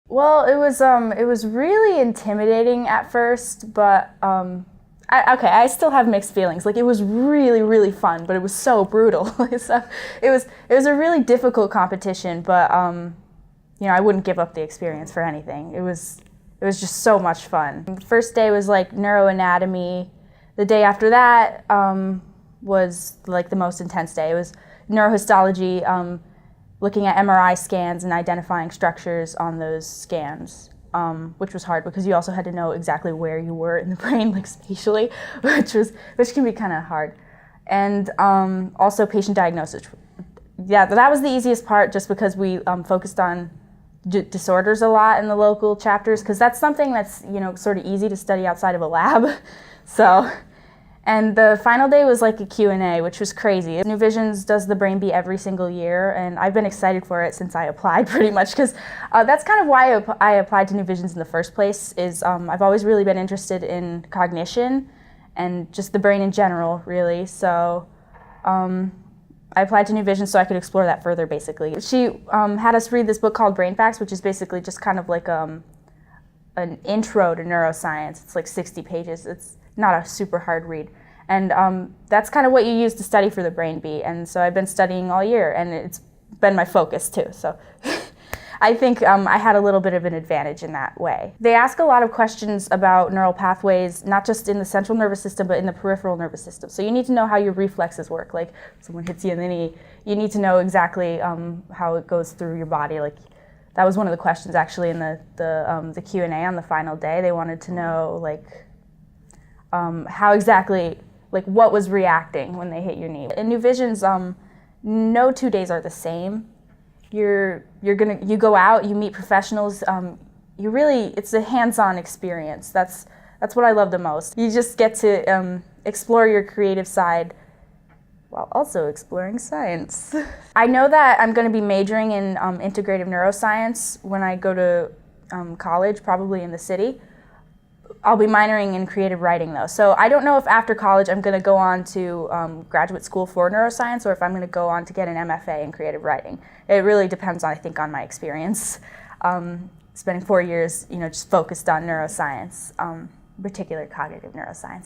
Well, it was really intimidating at first, but I still have mixed feelings. Like, it was really, really fun, but it was so brutal. So it was a really difficult competition, but I wouldn't give up the experience for anything. It was just so much fun. The first day was like neuroanatomy. The day after that was like the most intense day. It was neuro histology, looking at MRI scans and identifying structures on those scans, which was hard because you also had to know exactly where you were in the brain, like spatially, which can be kind of hard. And also patient diagnosis. Yeah, that was the easiest part, just because we focused on disorders a lot in the local chapters, because that's something that's sort of easy to study outside of a lab. So. And the final day was like a Q&A, which was crazy. New Visions does the Brain Bee every single year, and I've been excited for it since I applied, pretty much, because that's kind of why I applied to New Visions in the first place. I've always really been interested in cognition and just the brain in general, really. So I applied to New Visions so I could explore that further, basically. She had us read this book called Brain Facts, which is basically just kind of like an intro to neuroscience. It's like 60 pages. It's not a super hard read. And that's kind of what you use to study for the Brain Bee. And so I've been studying all year, and it's been my focus too. So I think I had a little bit of an advantage in that way. They ask a lot of questions about neural pathways, not just in the central nervous system, but in the peripheral nervous system. So you need to know how your reflexes work. Like, someone hits you in the knee, you need to know exactly how it goes through your body. Like, that was one of the questions actually in the Q&A on the final day. They wanted to know like how exactly, like, what was reacting when they hit your knee. In New Visions, no 2 days are the same. You go out, you meet professionals. It's a hands-on experience. That's what I love the most. You just get to explore your creative side while also exploring science. I know that I'm going to be majoring in integrative neuroscience when I go to college, probably in the city. I'll be minoring in creative writing, though. So I don't know if after college I'm going to go on to graduate school for neuroscience, or if I'm going to go on to get an MFA in creative writing. It really depends, I think, on my experience. Spending 4 years, just focused on neuroscience, particular cognitive neuroscience.